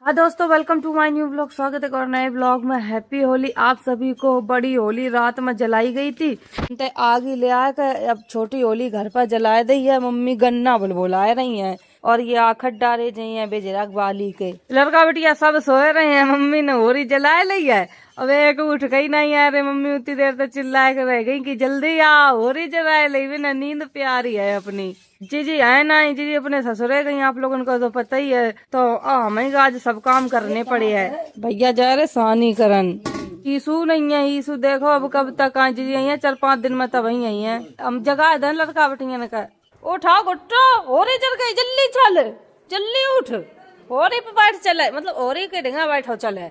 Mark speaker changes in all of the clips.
Speaker 1: हाँ दोस्तों, welcome to my new blog. स्वागत है और नए ब्लॉग में। हैप्पी होली आप सभी को। बड़ी होली रात में जलाई गई थी, तो आग ही ले आकर अब छोटी होली घर पर जला दी है। मम्मी गन्ना बुलबुला रही हैं और ये आखट डाले जी है बेजरक बाली के। लड़का बेटिया सब सोए रहे हैं, मम्मी ने होली जला ली है। अब एक उठ गई नहीं है रे मम्मी, उतनी देर तक चिल्ला के रह गई कि जल्दी आ, होली जला ली। बिना नींद प्यारी है अपनी। जी है ना, जी अपने ससुरे गई, आप लोगों को तो पता ही है। तो हमें आज सब काम करने पड़े है। भैया जा रहे सानी करन। ईसु नहीं है, ईसु देखो अब कब तक आ। जी आई है 4-5 दिन में, तब वही आई है। हम जगह दे लड़का बेटिया ने कहा उठाओ गुट्टो, होरी जल गई, जल्दी चल, जल्दी उठ, होरी पे बैठ चले, मतलब होरी के ढंगा बैठो चले।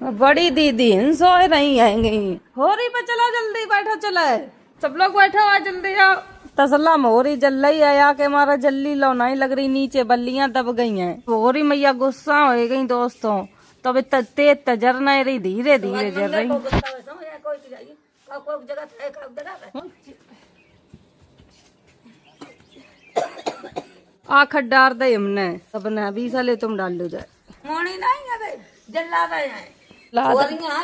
Speaker 1: बड़ी दीदी सोए रही आएंगी, होरी पे चलो जल्दी बैठो चले, सब लोग बैठो आ जल्दी आओ। तसल्ला में होरी जल रही है, या के मारा जल्दी लो नहीं लग रही, नीचे बल्लियां दब गई हैं। होरी मैया गुस्सा हो गई दोस्तों, तब तेज तजर नहीं रही, धीरे धीरे जल रही। आखट डार दे हमने सबने, 20 साले तुम डाल दो जाए
Speaker 2: मोनी नहीं है जल्ला रहे हैं।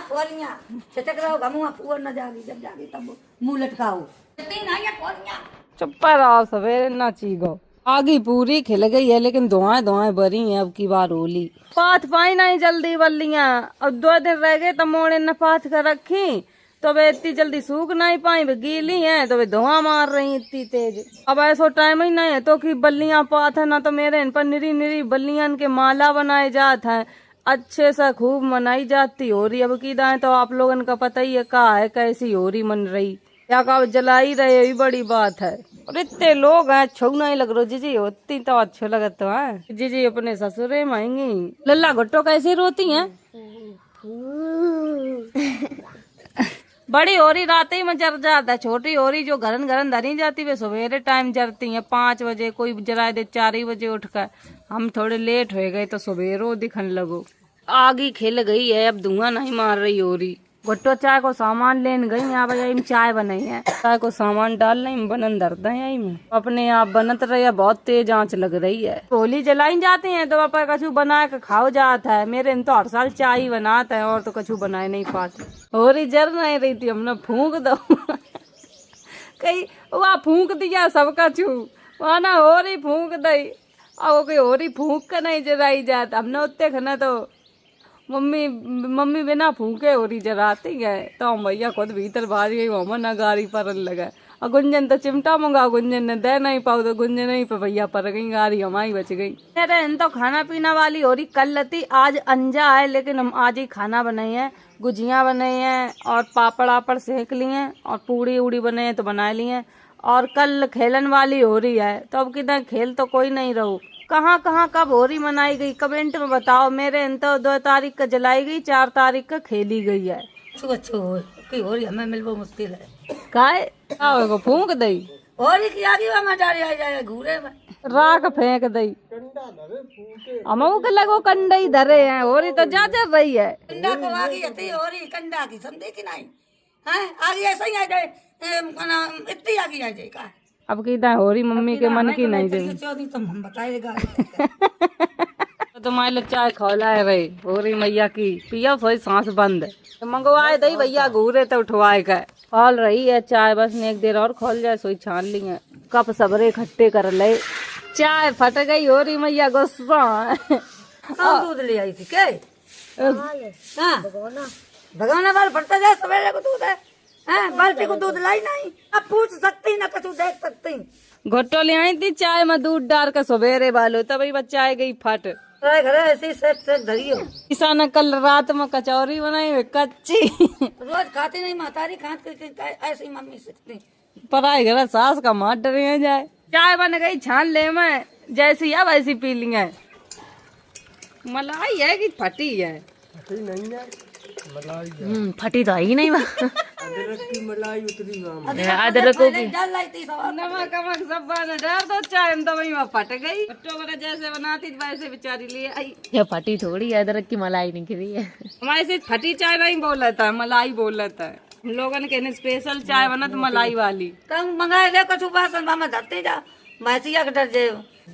Speaker 2: फोरियां छटक रहो गमुआ फूर न जागी, जब जागी तब मुंह लटकाओ। नहीं है फोरियां।
Speaker 1: चुप रहो, सवेरे ना चीगो। आगी पूरी खिल गई है लेकिन धुआं धुआं भरी है अब की बार होली। पाथ पाई नहीं जल्दी बल्लियां, अब 2 दिन रह गए तो मोड़े न पाथ कर रखी, तो वे इतनी जल्दी सूख नहीं पाई, वे गीली हैं तो वे धुआं मार रही इतनी तेज। अब ऐसा टाइम ही नहीं है तो कि बल्लियां पाथ है ना, तो मेरे इन पर निरी निरी बल्लियां के माला बनाए जात है, अच्छे से खूब मनाई जाती हो रही। अब की दाएं तो आप लोगन का पता ही है का है कैसी हो रही मन रही, क्या का जलाई रहे, ये बड़ी बात है। और इतने लोग हैं, अच्छो नहीं लग रहा जीजी, होती तो अच्छो लगता है। जीजी अपने ससुरे में आएंगी। लल्ला गुट्टो कैसी रोती हैं? बड़ी होरी रात ही में जर जाता है, छोटी होरी जो घरन घरन धरी जाती वे सवेरे टाइम जरती है 5 बजे, कोई जराए दे 4 ही बजे उठकर। हम थोड़े लेट हो गए तो सवेरो दिखन लगो। आगी खिल गई है, अब धुआं नहीं मार रही होरी। गुट्टो चाय को सामान लेने गई, यहाँ पर चाय बनाई है, चाय को सामान डाल नहीं बनन धरते हैं में अपने आप बनत रही, बहुत तेज आंच लग रही है। होली जलाई जाते हैं तो पापा कछु बना के खाओ जाता है। मेरे तो हर साल चाय ही बनाता है और तो कछु बनाए नहीं पाते। होरी जर नहीं रही थी, हमने फूंक दो कहीं वहाँ फूंक दिया सब कछु, वहाँ ना होरी फूंक दी, और कोई होरी फूंक कर नहीं जराई जाता। हमने उतने खाना तो मम्मी बिना फूके होरी जराती है, तो भैया खुद भीतर भाज गई, वो ना गाड़ी पर लगा। और गुंजन तो चिमटा मंगा, गुंजन ने दे नहीं पाऊ तो गुंजन नहीं पे भैया पर गई, गाड़ी हमारी बच गई। अरे तो खाना पीना वाली होरी कल लती, आज अंजा है, लेकिन हम आज ही खाना बनाए हैं। गुजिया बनाई हैं और पापड़ आपड़ सेक लिए हैं और पूड़ी उड़ी बनाए हैं तो बना लिए हैं। और कल खेलन वाली हो रही है, तो अब किधर खेल तो कोई नहीं रहू। कहाँ कहाँ कब होली मनाई गई कमेंट में बताओ। मेरे इन तो 2 तारीख का जलाई गई, 4 तारीख का खेली गई है।
Speaker 2: होली हमें मिलबो मुश्किल है।
Speaker 1: काय को फूंक दई
Speaker 2: होली की आगे में डाली आ जाए घूरे में
Speaker 1: राख फेंक दई, हम के लगो कंडा ही धरे हैं। होली तो जा चल रही है,
Speaker 2: कंडा को आगे हती होली कंडा की समझे कि नहीं है, आगे ऐसा ही आ जाए, इतनी आगे आ जाए का।
Speaker 1: अब की होरी मम्मी के मन की नहीं जाए
Speaker 2: तो हम बताएगा
Speaker 1: तो तुम्हारे चाय खौलाए रही होरी मैया की, पिया सोई सांस बंद तो मंगवाए दई भैया घूरे तो उठवाए का खोल रही है चाय। बस एक देर और खोल जाए सोई छान ली है, कप सबरे इकट्ठे कर ले। चाय फट गई, होरी मैया गुस्सा
Speaker 2: दूध ले आई थी क्या भगवाना बाल फटता जाए, सवेरे को दूध है, बाल्टी को दूध लाई नहीं, अब पूछ सकती ना कछु देख सकती।
Speaker 1: घोटो ले आई थी चाय में दूध डाल कर सवेरे वालो, तभी बच्चा आ गई फट।
Speaker 2: घरे ऐसी सेक धरियो।
Speaker 1: किसान कल रात में कचौरी बनाई हुई कच्ची
Speaker 2: रोज खाती नहीं, महतारी खाती ऐसी मम्मी सीखती।
Speaker 1: पराई घर सास का मार डरे जाए। चाय बन गई छान ले में, जैसी है वैसी पी ली है। मलाई है कि फटी है?
Speaker 3: फटी नहीं है मलाई,
Speaker 1: फटी तो आई नहीं
Speaker 3: अदरक की मलाई उतरी
Speaker 1: अदरक को
Speaker 2: डाल लाई थी
Speaker 1: नमक वमक सब बना डाल दो चाय में, तो वही वहाँ फट गई। बच्चों को जैसे बनाती वैसे बेचारी लिए आई।
Speaker 4: ये फटी थोड़ी है, अदरक की मलाई निकली है।
Speaker 1: हमारे से फटी चाय नहीं बोल रहा था, मलाई बोल रहा था। हम लोगों ने कहने स्पेशल चाय बना तो मलाई वाली।
Speaker 2: कम मंगाए ले कछु बासन मामा धरते जा, मैसिया के डर जे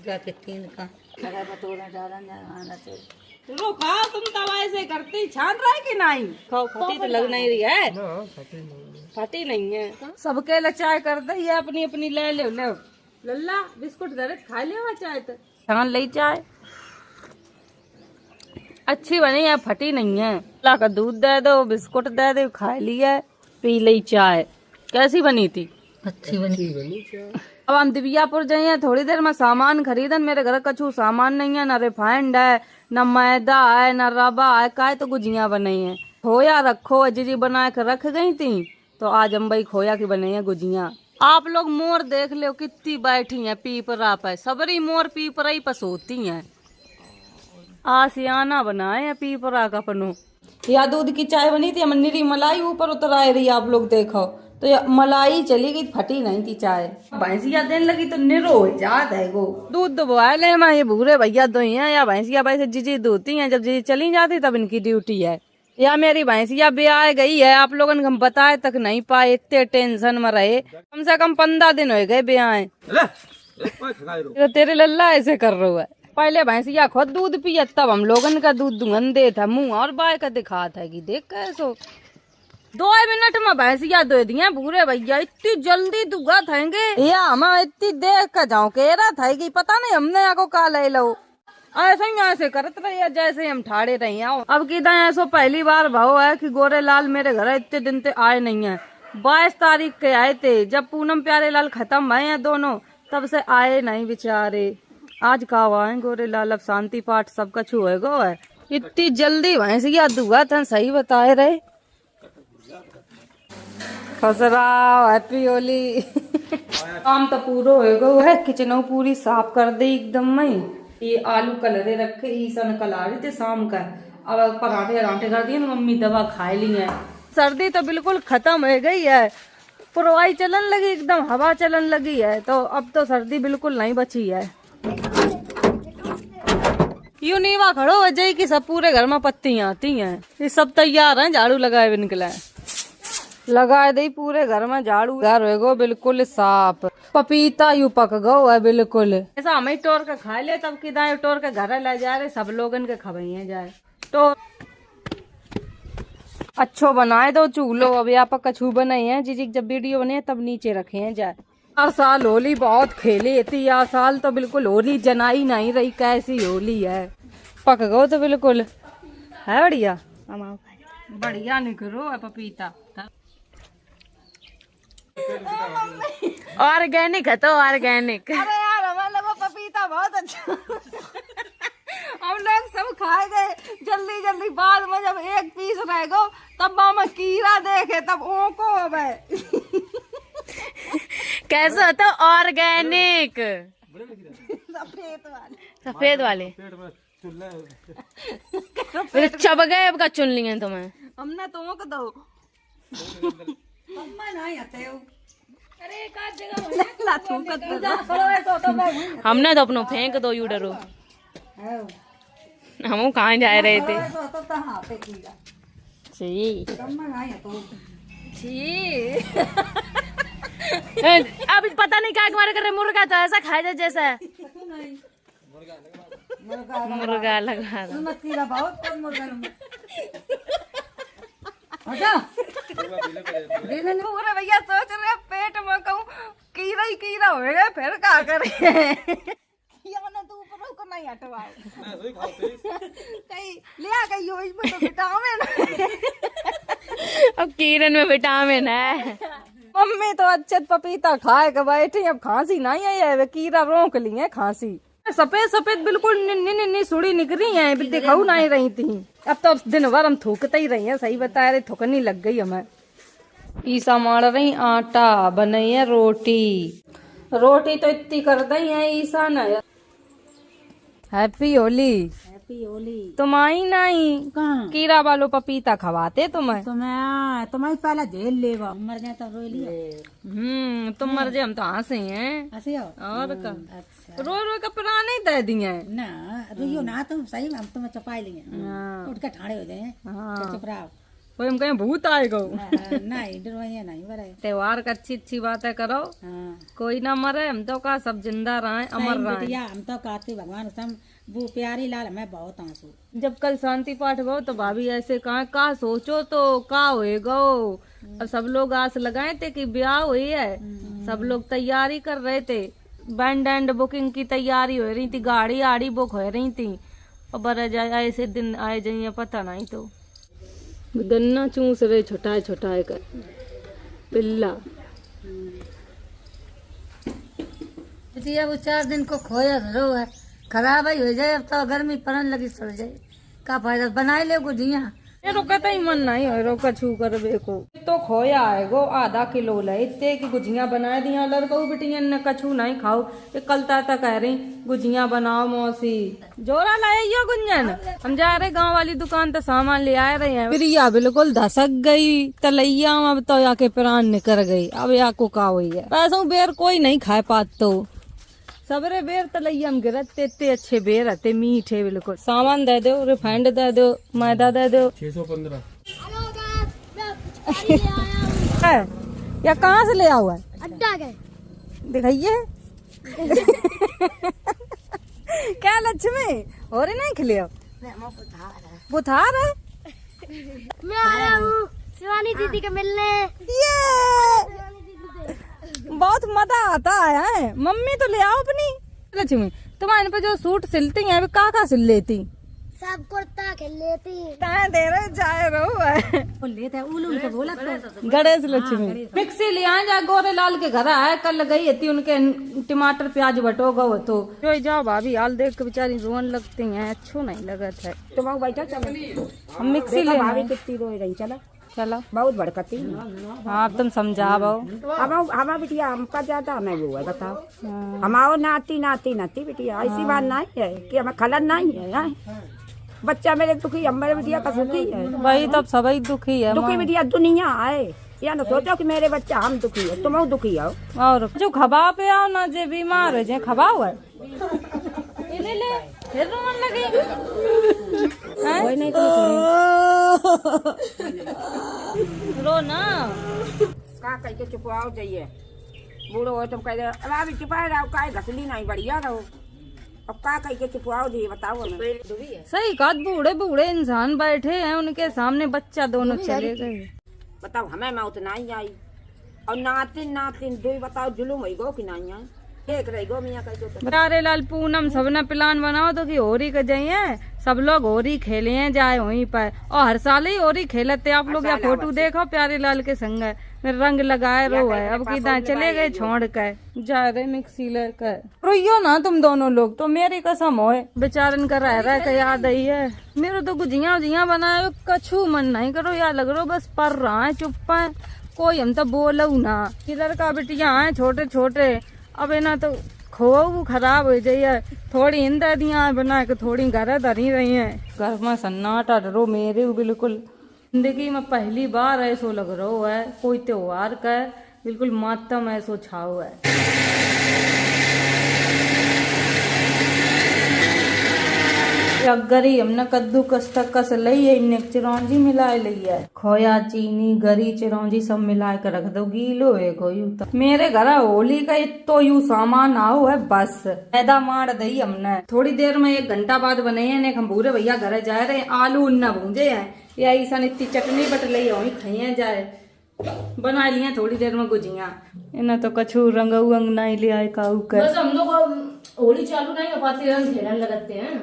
Speaker 2: जाके 3 का खड़ा बतोरा डाला ना आना चाहिए।
Speaker 1: चलो खाओ, तुम तब ऐसे करती छान रहा है कि नहीं? खाओ, फटी तो लग नहीं रही है।
Speaker 3: ना फटी नहीं है।
Speaker 1: फटी नहीं है। सबके लिए चाय कर दे, ये अपनी अपनी ले ले ले। लल्ला बिस्कुट दे खा ले चाय तो छान ले चाय। अच्छी बनी है, फटी नहीं है। ला का दूध दे दो, बिस्कुट दे दो, खा लिया, पी ली चाय। कैसी बनी थी?
Speaker 2: अच्छी बनी।
Speaker 3: बनी चाय।
Speaker 1: अब हम दिव्यापुर जाइए, थोड़ी देर में सामान खरीदन। मेरे घर कछु सामान नहीं है, न रिफाइंड है, न मैदा है, न रवा है, काय तो गुजिया बनाई है। खोया रखो, जीजी बना के रख गई थी, तो आज हम भाई खोया की बनाई है गुजिया। आप लोग मोर देख लो कितनी बैठी हैं पीपरा पे, सबरी मोर पीपरा ही पस होती हैं। आसियाना बनाए हैं पीपरा का पनो। या दूध की चाय बनी थी, निरी मलाई ऊपर उतर आ रही, आप लोग देखो तो ये मलाई चली गई, फटी नहीं थी चाय। भैंसिया देने लगी तो निरो जात है वो। दूध दुबवा ले मैं, ये भूरे भैया दो ही हैं, या भैंसिया वैसे जीजी दूती हैं, जब जीजी चली जाती तब इनकी ड्यूटी है। या मेरी भैंसिया ब्याह गई है, आप लोगों ने हम बताए तक नहीं पाए, इतने टेंशन में रहे। कम से कम 15 दिन हो गए ब्याह। तो तेरे लल्ला ऐसे कर रहा है। पहले भैंसिया खुद दूध पिया, तब हम लोगन का दूध दुगंदे था, मुंह और बाय का दिखा था कि देख कैसो 2 मिनट में भैंसिया दे दिए भूरे भैया। इतनी जल्दी दुगा थेंगे या हम इतनी देख कर जाओ कह रहा था कि पता नहीं हमने यहाँ को का ले लो। ऐसे ही ऐसे करत रही जैसे हम ठाड़े रही हैं। अब की ऐसो पहली बार भाव है कि गोरे लाल मेरे घर इतने दिन से आए नहीं है। 22 तारीख के आए थे, जब पूनम प्यारे लाल खत्म भये हैं दोनों, तब से आए नहीं बेचारे। आज कहा आए गोरे लाल, अब शांति पाठ सबका छुएगो है। इतनी जल्दी भैंसिया दुआ था, सही बताए रहे। खसरा हैप्पी होली। काम तो पूरा होएगो है, किचनों पूरी साफ कर दी एकदम में। ये आलू कलरे रखे, ईसन कला रही थे शाम का। अब पराठे राठे कर दिए, मम्मी दवा खा ली है। सर्दी तो बिल्कुल खत्म हो गई है, पुरवाई चलन लगी, एकदम हवा चलन लगी है, तो अब तो सर्दी बिल्कुल नहीं बची है। यूं नीवा खड़ो हो जाए कि सब पूरे घर में पत्तियां आती हैं। ये सब तैयार हैं, झाड़ू लगाए भी निकला है। लगाए दे पूरे घर में झाड़ू, घर होगो बिल्कुल साफ। पपीता यू पक गो है बिल्कुल। ऐसा हमें टोर के खा ले, तब की दाएं टोर के घर ले जा रहे, सब लोगन के खबैया जाए तो अच्छो बनाए दो चूल्हो। अब यहाँ पर कछू बनाई है जीजी, जब वीडियो बने तब नीचे रखे हैं जाए। हर साल होली बहुत खेली थी, यार साल तो बिल्कुल होली जनाई नहीं रही, कैसी होली है। पक गो तो बिल्कुल है बढ़िया, बढ़िया निकलो है पपीता।
Speaker 4: ऑर्गेनिक है तो ऑर्गेनिक।
Speaker 1: अरे यार हमारे लोगों पपीता बहुत अच्छा। हम लोग सब खाए गए जल्दी जल्दी, बाद में जब एक पीस रह गो तब मामा कीड़ा देखे तब ओको है।
Speaker 4: कैसे होता ऑर्गेनिक? सफेद वाले चब गए, अब का चुन लिए तुम्हें
Speaker 1: हमने तो ओक दो।
Speaker 4: हमने तो अपनो फेंक दो, यू डरो। हम कहाँ जा रहे थे? छी अभी पता नहीं क्या मारे कर रहे, मुर्गा तो ऐसा खाए जाए जैसा मुर्गा लगा
Speaker 1: पूरे भैया सोच रहे पेट में कहूँ कीड़ा ही कीड़ा होएगा, फिर क्या करे। को नहीं हटवाओ कहीं लिया गई हो, इसमें तो विटामिन।
Speaker 4: अब कीरन में विटामिन है।
Speaker 1: मम्मी तो अच्छे पपीता खाए के बैठी, अब खांसी नहीं है, कीड़ा रोक ली है खांसी। सफेद सफेद बिल्कुल निन्नी सुड़ी निकली है, दिखाऊ नहीं रही थी। अब तो दिन भर हम थूकते ही रही हैं, सही बता रहे, थूकनी लग गई हमें। ईसा मार रही आटा, बनाई है रोटी। रोटी तो इतनी कर दी है ईसा ने। हैप्पी होली।
Speaker 2: हैप्पी होली।
Speaker 1: तुम आई नहीं कीड़ा वालो पपीता खवाते तुम्हें।
Speaker 2: तुम्हें पहले झेल लेवा, मर जाए तो रो लिया।
Speaker 1: तुम मर जाए हम तो हंसे हैं।
Speaker 2: हंसी हो
Speaker 1: और का
Speaker 2: अच्छा।
Speaker 1: रो रो के पुराने दे दिए
Speaker 2: ना, रोइयो ना तुम, सही में हम तुम्हें चपाई लेंगे, उठ के ठाड़े हो जाए। चुप रहो,
Speaker 1: कोई हम कहीं भूत आएगा।
Speaker 2: नहीं डरवाइया नहीं बड़े।
Speaker 1: त्योहार का अच्छी अच्छी बातें करो, कोई ना मरे, हम तो का सब जिंदा रहे, अमर रहे।
Speaker 2: हम तो कहते भगवान सब
Speaker 5: वो प्यारी लाल मैं बहुत आंसू।
Speaker 1: जब कल शांति पाठ हो तो भाभी ऐसे कहा का सोचो तो का होएगा। और सब लोग आस लगाए थे कि ब्याह हुई है, सब लोग तैयारी कर रहे थे, बैंड एंड बुकिंग की तैयारी हो रही थी, गाड़ी आड़ी बुक हो रही थी। और बड़ा जाए ऐसे दिन आए जाइए पता नहीं। तो गन्ना चूस रहे छोटाए छोटाए कर पिल्ला।
Speaker 2: बिटिया वो 4 दिन को खोया धरो है, खराब ही हो जाए। अब तो गर्मी पड़ने लगी सड़ जाए, का फायदा। बनाए ले गुजिया।
Speaker 1: ये रोकता ही मन नहीं हो रोका छू कर बेको तो खोया आएगो आधा किलो ले इतने की गुजिया बना दिया। लड़को बिटिया ने कछू नहीं खाओ। ये कल तक कह रही गुजिया बनाओ मौसी। जोरा लाए यो गुंजन, हम जा रहे गांव वाली दुकान तो सामान ले आए रहे हैं। प्रिया बिल्कुल धसक गई तलैया, अब तो आके प्राण निकल गई। अब या को का हुई है पैसों बेर कोई नहीं खाए पात तो सबरे बेर तलैया में गिरते इतने अच्छे बेर रहते मीठे बिल्कुल। सामान दे दो, रिफाइंड दे दो, मैदा दे दो।
Speaker 3: 615
Speaker 1: है या कहाँ से ले हुआ है?
Speaker 4: अड्डा गए
Speaker 1: दिखाइए। क्या लक्ष्मी हो रही नहीं खिले बुखार है?
Speaker 4: मैं आया हूँ शिवानी दीदी के मिलने।
Speaker 1: ये बहुत मजा आता है। मम्मी तो ले आओ अपनी। लक्ष्मी तुम्हारे पे जो सूट सिलती हैं वे का सिल लेती?
Speaker 4: सब कुर्ता खेल लेती।
Speaker 1: दे रहे जाए रहो है
Speaker 5: लेते उल के बोला तो
Speaker 1: गणेश लक्ष्मी मिक्सी ले आए जा। गोरे लाल के घर आए कल गई थी उनके टमाटर प्याज बटो गो तो जो जाओ भाभी हाल देख के बेचारी रोन लगती हैं। अच्छो नहीं लगत है।
Speaker 5: तुम बैठो चलो
Speaker 1: हम मिक्सी ले
Speaker 5: भाभी कितनी रोई रही। चलो
Speaker 1: चलो
Speaker 5: बहुत भड़कती।
Speaker 1: हाँ अब तुम समझाओ।
Speaker 5: हमारा बिटिया हमका ज्यादा हमें वो है बताओ। हमारो नाती नाती नाती बिटिया ऐसी बात नहीं है कि हमें खलन नहीं है। बच्चा मेरे दुखी, हमारे बिटिया का सुखी है।
Speaker 1: वही तब सभी दुखी है।
Speaker 5: दुखी बिटिया दुनिया है। या न सोचो कि मेरे बच्चा हम दुखी है, तुम दुखी हो।
Speaker 1: और जो खबा पे आओ ना जे बीमार हो जाए खबा हुआ ले ले फिर रोन लगी।
Speaker 5: कोई नहीं
Speaker 1: रो ना
Speaker 5: का कह के चुपवाओ जाइए। बूढ़ो हो तुम कह दे अभी चुपाए रहो का घसली नहीं बढ़िया रहो। अब का कह के चुपवाओ जी बताओ हमें।
Speaker 1: सही कहा। बूढ़े बूढ़े इंसान बैठे हैं उनके सामने बच्चा दोनों चले गए।
Speaker 5: बताओ हमें मौत नहीं आई और नातिन नातिन दो बताओ जुलूम हो गो कि नहीं है। देख रही गो मियाँ कह तो
Speaker 1: अरे लाल पूनम सबने प्लान बनाओ तो कि होरी के जाइए सब लोग होरी खेले हैं जाए वहीं पर। और हर साल ही होरी खेलते आप लोग। या फोटो देखो प्यारे लाल के संग रंग लगाए रो है। अब की चले गए छोड़ कर जा रहे मिक्सी लेकर। रोइयो ना तुम दोनों लोग तो मेरी कसम हो बेचारन का रह के याद आई है। मेरे तो गुजिया उजिया बनाए कछू मन नहीं करो या लग रो बस पर रहा है चुप है कोई हम तो बोलो ना। किधर का बिटिया है छोटे छोटे अब ना तो खोऊ खराब हो जाइए। थोड़ी इंदा दिया बना के थोड़ी घर धरी रही है। घर में सन्नाटा डरो मेरे बिल्कुल। जिंदगी में पहली बार ऐसो लग रहा है कोई त्योहार का बिल्कुल मातम ऐसो छाओ है। गरी हमने कद्दू कस तक कस लई है। इन्हें चिरौंजी मिलाए ली है। खोया चीनी गरी चिरौंजी सब मिला के रख दो गीलो है कोई। मेरे घर होली का तो यू सामान आओ है बस। मैदा मार दई हमने थोड़ी देर में 1 घंटा बाद बने हैं। हम पूरे भैया घर जा रहे हैं आलू उन्ना भूंजे हैं या ऐसा इतनी चटनी बट ली वही खाइए जाए बना लिया थोड़ी देर में गुजिया। इन्हें तो कछू रंग उंग नहीं ले आए काऊ कर।
Speaker 4: बस हम लोग होली चालू नहीं हो पाती रंग खेलने लगते हैं।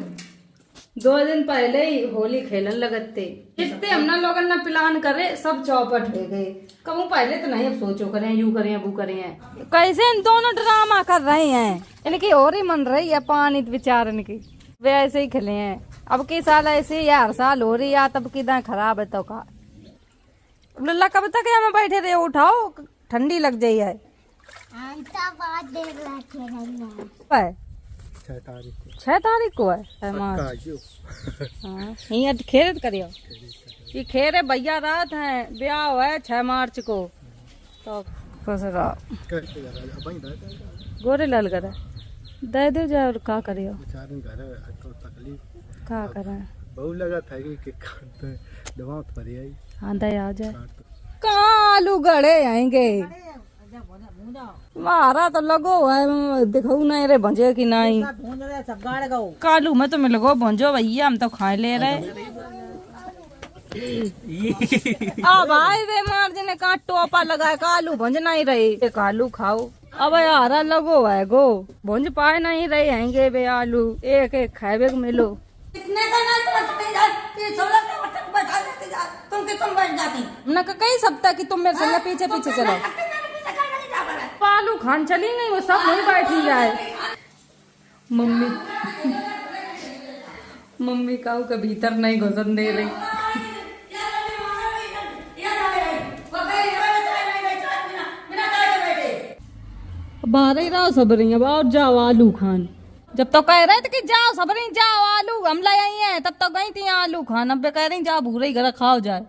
Speaker 1: 2 दिन पहले ही होली खेलन लगते जितने हमने लोग ना प्लान करे सब चौपट हो गए। कहूँ पहले तो नहीं अब सोचो करें यू करें अबू करें। कैसे इन दोनों ड्रामा कर रहे हैं। इनकी और ही मन रही है पानी विचारन की वे ऐसे ही खेले हैं। अब की साल ऐसे या हर साल हो रही है तब की दाएं खराब है तो का लल्ला कब तक यहाँ बैठे रहे उठाओ ठंडी लग जाई है। 6 तारीख को है मार्च। हाँ खेरत करियो ये खेरे भैया रात है ब्याह है 6 मार्च को तो गोरे लाल कर दे दे जाओ और का करियो का करे
Speaker 3: बहुत लगा था कि दवा पर आई।
Speaker 1: हाँ दे आ जाए कहाँ आलू गड़े आएंगे मारा तो लगो है, देखो नहीं रे भंजे की नहीं कालू में तो मिल गो भंजो भैया, हम तो खाए ले रहे। अब भाई वे मार जने का टोपा लगाए, कालू भंज नहीं रही, कालू खाओ। अब यारा लगो है गो, भंज पाए नहीं रहे हैंगे वे आलू, एक एक खाए मिलो।
Speaker 2: कितने का ना तुम बैठ जाती
Speaker 1: न कई सप्ताह की तुम मेरे संग पीछे पीछे चलो। आलू खान चली नहीं, वो सब नहीं बैठी जाए। मम्मी मम्मी काऊ के भीतर नहीं घुसन दे रही। बाहर ही रहो सबरी, अब और जाओ आलू खान। जब तो कह रहे थे कि जाओ सबरी जाओ आलू हम ले आई हैं, तब तो गई थी आलू खान, अब कह रही जाओ भूरे ही घर खाओ जाए।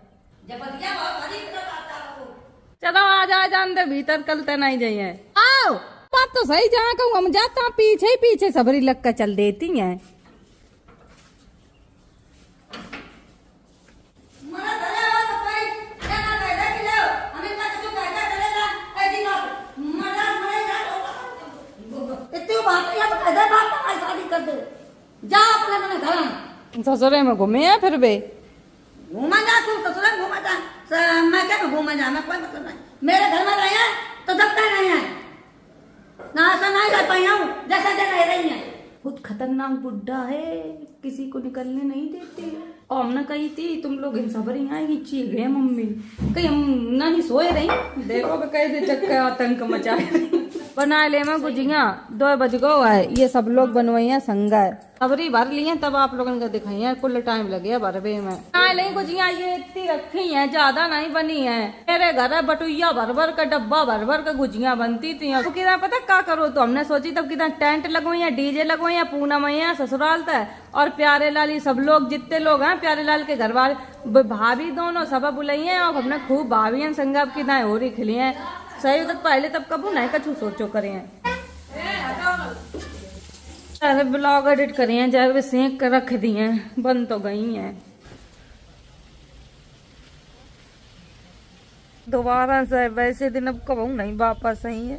Speaker 1: चलो आ जाए जान दे भीतर, कल ते नहीं जाइए। आओ बात तो सही, जहाँ कहूँ हम जाते हैं पीछे ही पीछे सबरी लग कर चल देती हैं। ससुरे में घूमे हैं फिर बे
Speaker 2: घूमा जा, तुम ससुरे में घूमा जा, मैं क्या घूमा जा, मैं कोई मतलब नहीं। मेरे घर में रहे तो दबता नहीं है ना, ऐसा नहीं रह पाई हूँ जैसा रह रही है।
Speaker 1: खुद खतरनाक बुड्ढा है, किसी को निकलने नहीं देते। और हमने कही थी तुम लोग इन सबरी आएगी, ची गए मम्मी कहीं हम ना नहीं सोए रही, देखो कैसे चक्कर आतंक मचाए। बना ले मैं गुजिया, 2 बज गो है, ये सब लोग बनवाइया संगा सबरी भर लिए, तब आप लोगों को दिखाई कुल टाइम लगे भरवे में। बना ले गुजिया, ये इतनी रखी है, ज्यादा नहीं बनी है। मेरे घर है बटुइया भर भर का डब्बा भर भर का गुजिया बनती थी। तो कितना पता क्या करो, तो हमने सोची तब कितना टेंट लगवाइया, डीजे लगवाइया, पूनम मैया ससुराल था और प्यारे लाल, ये सब लोग जितने लोग हैं प्यारे लाल के घर वाले भाभी दोनों सब बुलाई और हमने खूब भाभी संग की ना हो रही खिली है। सही तक पहले तब कबू नहीं कछु सोचो करे हैं, अरे ब्लॉग एडिट करे हैं, जब वे सेंक कर रख दी हैं, बन तो गई हैं। दोबारा से वैसे दिन अब कबू नहीं वापस आई है,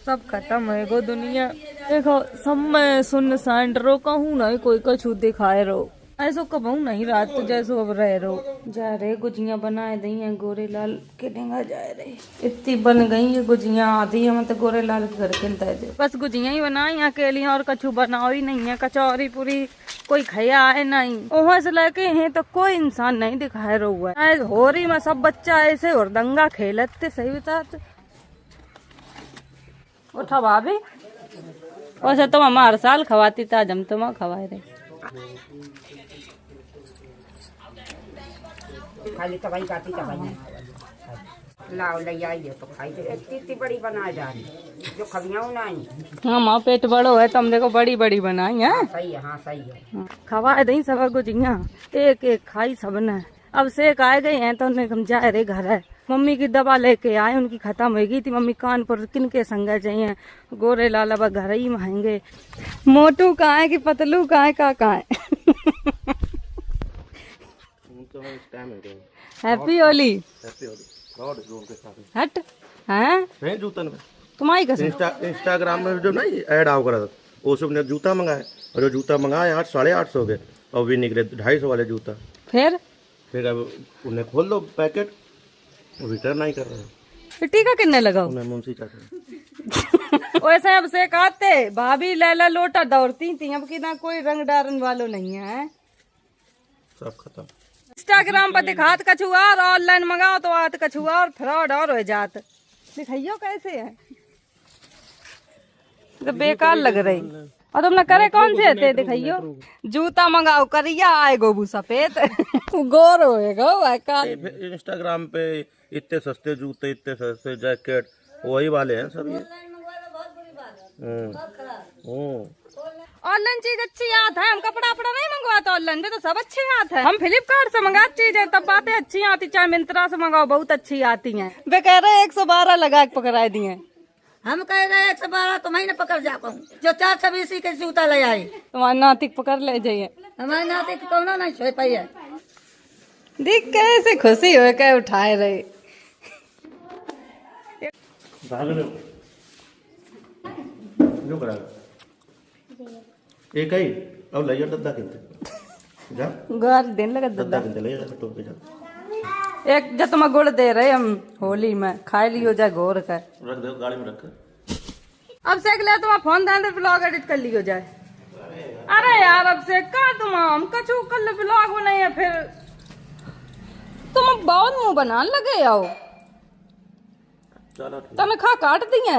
Speaker 1: सब खत्म है गो दुनिया। देखो सब में सुनसान रो, कहूँ नहीं कोई कछु दिखाए रो, ऐसो कबू नहीं रात तो जैसो अब रह रो। जा रहे गुजिया बनाए दी हैं, गोरे लाल के डेंगा जा रहे, इतनी बन गई ये गुजिया, आधी है मतलब गोरे लाल के घर खिलता है। बस गुजिया ही बनाई अकेली, और कछु बनाओ ही नहीं है, कचौरी पूरी कोई खाया है नहीं। वहाँ से लेके हैं तो कोई इंसान नहीं दिखाए रो हुआ है, हो रही में सब बच्चा ऐसे और दंगा खेलते। सही बता उठा भाभी, वैसे तुम हम हर साल खवाती था, हम तुम खवाए रहे।
Speaker 5: खाली तबाई काटी तबाई लाओ ले आइए तो खाई दे, इतनी बड़ी बना जाए जो खबियाऊ नहीं।
Speaker 1: हाँ माँ पेट बड़ो है, तुम देखो बड़ी बड़ी बनाई है।
Speaker 5: सही है, हाँ सही है।
Speaker 1: खवा दी सब गुजिया, एक एक खाई सबने। अब सेक आए गए हैं तो हम जा रहे घर है। मम्मी की दवा लेके आए, उनकी खत्म हो गई थी। मम्मी कानपुर किन के संग चाहिए, गोरे लाल अब घर ही महंगे। मोटू कहाँ है कि पतलू कहाँ है, कहाँ है। हैप्पी होली। हट हैं
Speaker 3: जूतन
Speaker 1: तुम्हारी कसम।
Speaker 3: इंस्टाग्राम में जो नहीं ऐड आओ करा था, वो सब ने जूता मंगाए, और जो जूता मंगाए 800-850 के, और भी निकले 250 वाले जूता। फिर अब उन्हें खोल दो पैकेट, रिटर्न नहीं कर रहे।
Speaker 1: टीका किन्ने लगाओ
Speaker 3: मुंशी चाचा
Speaker 1: वैसे अब से कहते भाभी लैला लोटा दौड़ती थी, अब की ना कोई रंग डारन वालों नहीं है,
Speaker 3: सब खत्म।
Speaker 1: इंस्टाग्राम पर दिखात कछु और, ऑनलाइन मंगाओ तो आत कछु और, फ्रॉड और हो जात। दिखाइयो कैसे है, तो बेकार लग रही। और तुमने करे कौन से थे दिखाइयो। जूता मंगाओ करिया आए गोबू सफेद गोर होएगा
Speaker 3: इंस्टाग्राम पे इतने सस्ते जूते, इतने सस्ते जैकेट, वही वाले हैं सब ये।
Speaker 1: ऑनलाइन चीज अच्छी आती है, हम कपड़ा अपना नहीं मंगवाते ऑनलाइन में, तो सब अच्छी आती है। हम फ्लिपकार्ट से मंगाते चीजें तब बातें अच्छी आती, चाहे मिंत्रा से मंगाओ बहुत अच्छी आती हैं। वे कह रहे 112 लगा के पकड़ा दिए,
Speaker 2: हम कह रहे 112 तो मैं न पकड़ जा पाऊँ, जो 420 के जूता ले आई।
Speaker 1: तुम्हारे नातिक पकड़ ले जाइए,
Speaker 2: हमारे नाते कौन नहीं सोच पाई है।
Speaker 1: देख कैसे खुशी हो के उठाए रहे।
Speaker 3: जो करा एक ही और ले जा दद्दा किनते जा
Speaker 1: घर दिन लगा
Speaker 3: दद्दा किनते ले जा टोप पे जा
Speaker 1: एक जब तुम गुड़ दे रहे हम होली में खाए लियो जाए घोर कर
Speaker 3: रख दो गाड़ी में रख।
Speaker 1: अब से ले तुम फोन दे ब्लॉग एडिट कर लियो जाए। अरे यार अब से का तुम हम कछु कर ले ब्लॉग बनाई है फिर तुम बहुत मुंह बनाने लगे आओ
Speaker 3: चलो ठीक
Speaker 1: तने खा काट दिए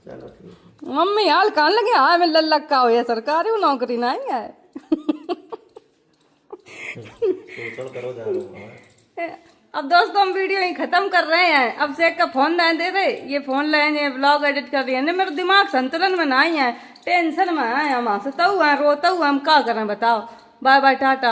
Speaker 3: चलो ठीक
Speaker 1: मम्मी हाल कान लगे हाँ मैं लल्लक्का हो या सरकारी नौकरी नहीं है
Speaker 3: चल करो जा
Speaker 1: अब दोस्तों हम वीडियो ही खत्म कर रहे हैं। अब से का फोन ना दे रहे ये फोन लेने ब्लॉग एडिट कर रही है ना मेरा दिमाग संतुलन में नहीं है टेंशन में है हम हंसता हुआ रोता हुआ हम क्या करें बताओ। Bye bye Tata.